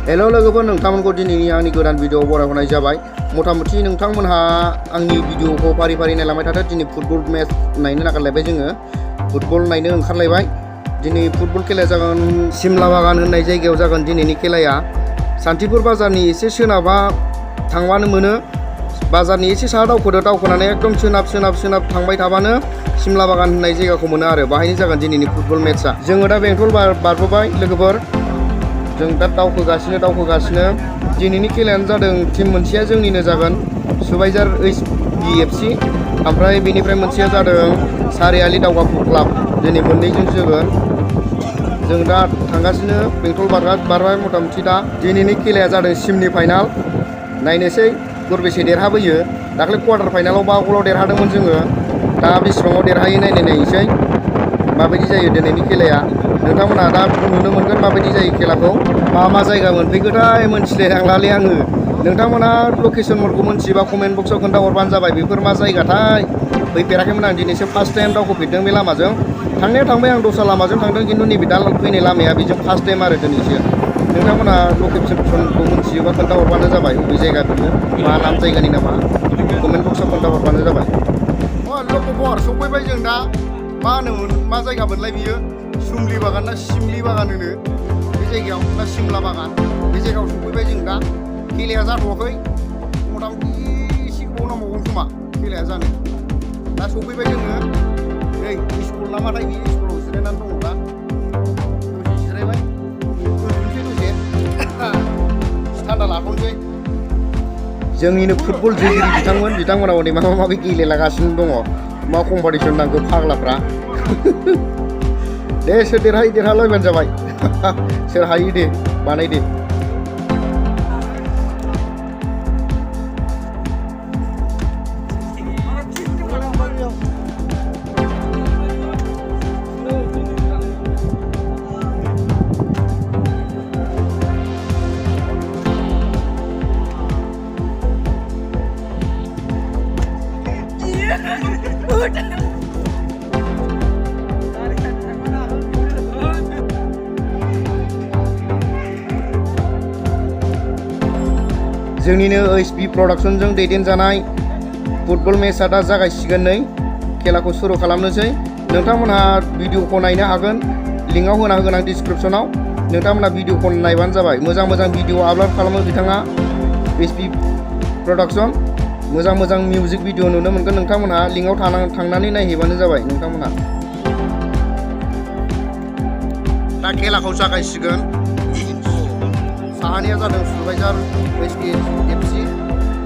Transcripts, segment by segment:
हेल' लोगोफोर, नोंथांमोनखौ दिनैनि आंनि गोदान भिडिअ बरायहरनाय जाबाय। मथा-मथि नोंथांमोनहा आंनि भिडिअखौ फारि-फारि नायलांबाय थादो। दिनै फुटबल मेच नायनो नागिरलायबाय जोङो। फुटबल नायनो ओंखारलायबाय। दिनै फुटबल खेलाया जागोन सिमला बागान होननाय जायगायाव जागोन दिनैनि खेलाया। सान्थिपुर बाजारनि एसे सोनाबा थांबानो मोनो। बाजारनि एसे साहा दावखोनानै एकदम सोनाब थांबाय थाबानो सिमला बागान होननाय जायगाखौ मोनो आरो बाहायनो जागोन दिनैनि फुटबल मेचआ। जोङो दा बेंटल बारबोबाय लोगोफोर। जों दा दावखोगासिनो दिनैनि खेलायानो जादों टिम मोनसेया जोंनिनो जागोन सुबाइजार HBFC, ओमफ्राय बेनिफ्राय मोनसेया जादों सारियालि दावगाफु क्लाब। दिनै मोननैजों जोगोन। जों दा थांगासिनो बेंटल बारबाय मथा-मथि दा दिनैनि खेलाया जादों सेमि फाइनाल। नायनोसै गरबेसे देरहाबोयो। दाख्लै क्वार्टार फाइनालाव 5 गलाव देरहादोंमोन जोङो। दा बेसेबाङाव देरहायो नायनोसै माबायदि जायो दिनैनि खेलाया। नोंथांमोनहा दा नुनो मोनगोन माबायदि जायो खेलाखौ। मा जायगा मोनफैखोथाय मोनथिलायलांलालै आङो। नोंथांमोनहा लकेसनफोरखौ मोनथियोबा कमेन्ट बक्सआव खोन्थाहरबानो जाबाय बेफोर मा जायगाथाय। फैफेराखैमोन आं, दिनैसो फार्स्ट टाइम दावखोफेरदों बे लामाजों। थांनाया थांबाय आं दस्रा लामाजों थांदों, खिन्थु नैबे दा फैनाय लामाया बेजों फार्स्ट टाइम आरो दिनैसो। नोंथांमोनहा लकेसनखौ मोनथियोबा खोन्थाहरबानो जाबाय बबे जायगा बियो, मा नाम जायगानि नामा कमेन्ट बक्सआव खोन्थाहरबानो जाबाय। लोगोफोर सफैबाय जों दा। मा होनोमोन, मा जायगा मोनलाय बियो? सुमलि बागान ना सिमलि बागान होनो बे जायगायाव, ना सिमला बागान बे जायगायाव सफैबाय जों दा। खेलाया जाथ'वाखै, मथा-मथि एसे गोबाव नांबावगोन खोमा खेलाया जानो। दा सफैबाय जोङो। नै स्कुल नामाथाय बे स्कुलाव जिरायनानै दङ दा। दसे जिरायबाय, उन्दुनोसै दसे थान्दा लाथ'नोसै। जोंनिनो फुटबल जोगिरि बिथांमोना हनै माबा-माबि गेलेलागासिनो दङ। मा कम्पिटिसन नांगौ फाग्लाफ्रा। दे सोर देरहायो देरहालायबानो जाबाय। सोर हायो दे बानायदे। जोंनिनो HB प्रडाक्शनजों दैदेनजानाय फुटबल मेचआ दा जागायसिगोन। नै खेलाखौ सुरु खालामनोसै। नोंथांमोनहा भिडिअखौ नायनो हागोन, लिंकआव होना होगोन आं डिसक्रिपसनाव। नोंथांमोनहा भिडिअखौ नायबानो जाबाय। मोजां भिडिअ आपल'ड खालामो बिथाङा, HB प्रडाक्शन। मोजां मिउजिक भिडिअ नुनो मोनगोन नोंथांमोनहा। लिंकआव थांनानै नायहैबानो जाबाय नोंथांमोनहा। दा खेलाखौ जागायसिगोन। साहानिया जादों सुबाइजार HBFC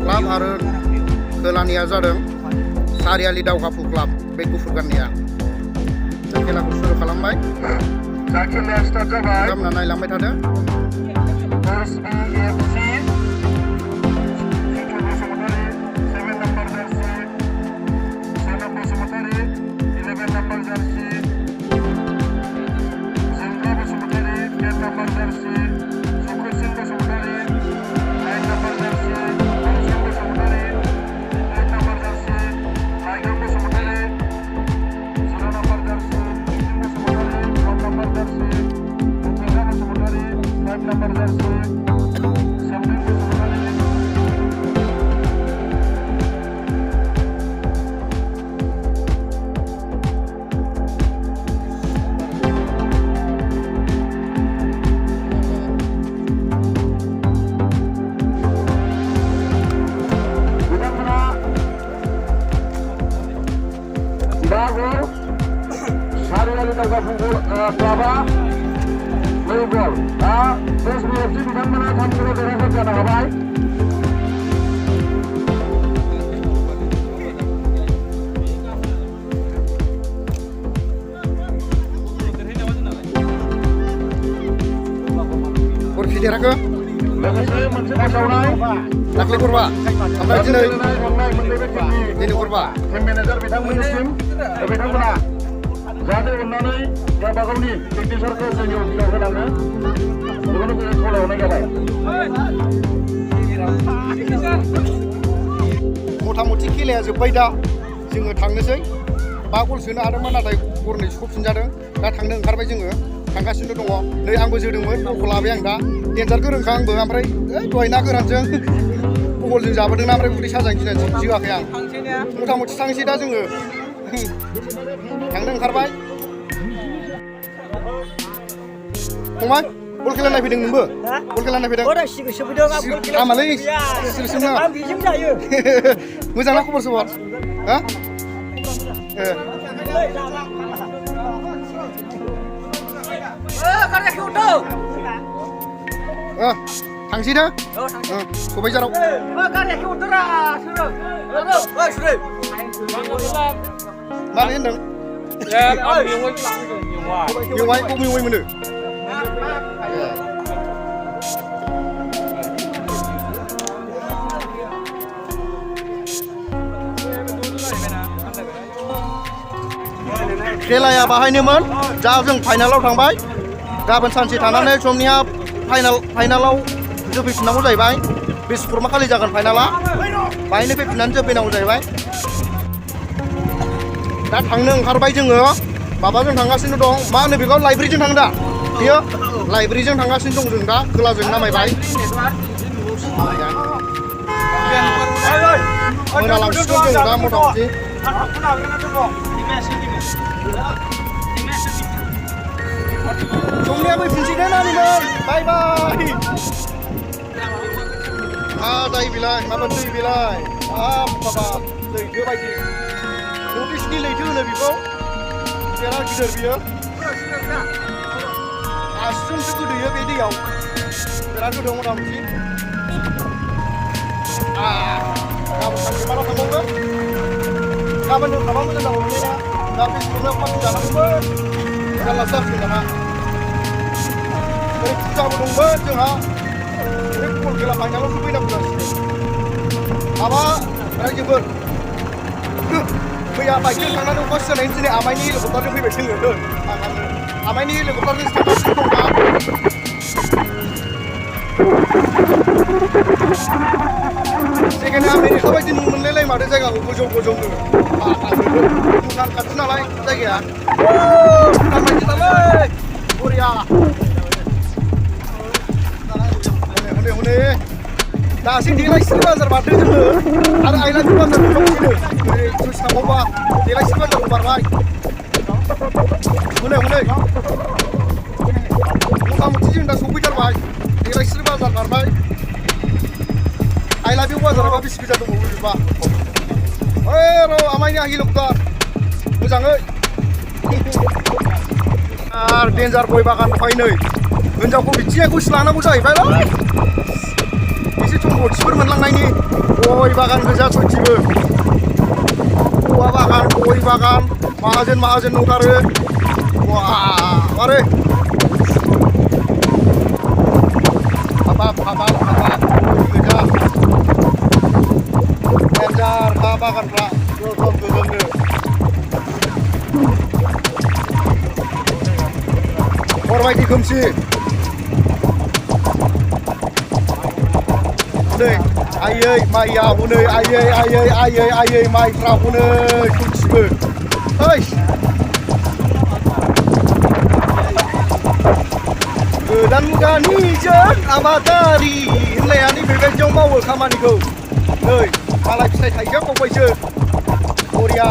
क्लाब आरो खोलानिया जादों सारियालि दावगाफु क्लाब, बे गुफुर गाननिया। दा खेलाखौ सुरु खालामबाय। नोंथांमोनहा नायलांबाय थादो। सारियालि दावगाफु क्लाबा 2 गल। दा HBFC बिथांमोना 3 गल देरहासार जानो हाबाय। गरबेसे देरहाखो? लोगोसे मोनसे फोसावनाय दाख्लै गरबा, ओमफ्राय दिनै गरबा। टिम मेनेजार बिथांमोननिसिम बिथांमोना जाहाथे अननानै गावबा गावनि सिगनेसारखौ जोंनि अफिसाव होलाङो, बेखौनो खावलायहरनाय जाबाय। मथा-मथि खेलाया जोब्बाय दा। जोङो थांनोसै। 5 गल सोनो हादोंमोन, नाथाय गरनै सोफिनजादों। दा थांनो ओंखारबाय जोङो। थांगासिनो दङ नै आंबो जोदोंमोन बलखौ लाबाय आं दा देन्जार गोरोंखा आंबो ओमफ्राय दहाय ना गोरानजों बलजों जाबोदोंना ओमफ्राय उदै साजां गिनानै जोआखै आं मथा मथि थांसै दा जोङो थांनो ओंखारबाय फंबाय बल खेला नायफैदों नोंबो बल खेला नायफैदों आमालै सिरिसोमना मोजां ना खबर सबर हा थांसै ना सबायझाराव मानो होनदों मेवाइ बबे मेवाइ मोनो खेलाया बाहायनोमोन दा जों फाइनालाव थांबाय गाबोन सानसे थानानै समनिया फाइनालाव जोफैफिननांगौ जाहैबाय बे सुक्रमा खालि जागोन फाइनाला बाहायनो फैफिननानै जोफैनांगौ जाहैबाय दा थांनो ओंखारबाय जोङो माबाजों थांगासिनो दं मा होनो बेखौ लाइब्रेरिजों थांदा बेयो लाइब्रेरिजों थांगासिनो दं जों दा खोलाजों नामायबाय मोनालांसिगोन जों दा मथा मथि समनिया फैफिनसै दे नानिमोन बाय बाय मा दै बिलाय माबा दै बिलाय बाबा लैथो बायदि नर्थ इस्टनि लैथो होनो बेखौ बिराद गिदिर बियो आसिजोंसो गोदोयो बे दैयाव बिराद गोदौ मथा मथि गाबोन सानसे माला थांबावगोन गाबोन थाबा मोजां जाबावगोन ना दा बे सुक्रमा पार्टि जानांगौमोन जारलासो जासिगोन नामा ओरै फुजाबो दंमोन जोंहा बे बल खेला फाइनालाव सफैनांगौ जासिगोन माबा रायजोफोर मैया बाइकजों थांनानै अखा सिजानायनि दिनै आमाइनि हेलिकप्टारजों फैबाय जोङो आमाइनि हेलिकप्टारजों थांगासिनो दं दा जायगाया आमेरिका बायदि नुमोनलाय माथो जायगाखौ गोजौ गोजौनो भुटान खाथि नालाय जायगाया भुटान बायदि नालाय बरिया हनै हनै दासो देलायस्रि बाजार बारदों जोङो आरो आइलान्द बाजार दंफिनो ओरै ससे थांबावबा देलायस्रि बाजारखौ बारबाय हनै हनै मथा मथि जों दा सफैथारबाय देलायस्रि बाजार बारबाय आइलान्द बाजाराबा बेसे गोजा दंबावो बेबा ओइ र' आमाइनि हेलिकप्टार मोजाङै आरो डेन्जार गय बागान दंखायो नै हिनजावखौ बिथिंखौसो लानांगौ जाहैबायलै एसे सम्पथिफोर मोनलांनायनि गय बागान गोजा सयथिबो औवा बागान गय बागान माहाजोन माहाजोन दंथारो वा मारै हाबाब हाबाब हाबाब गय गोजा डेन्जार हा बागानफ्रा गोगोम गोगोमनो हरबायदि खोमसि हनै आयै माइया हनै आयै आयै आयै आयै माइफ्रा हनै खोमसिबो ओइ गोदान मुगानिजों आबादारि होनलायानि बेबायदियाव मावो खामानिखौ नै मालाय फिथाइ थाइजोबावबायसो बरिया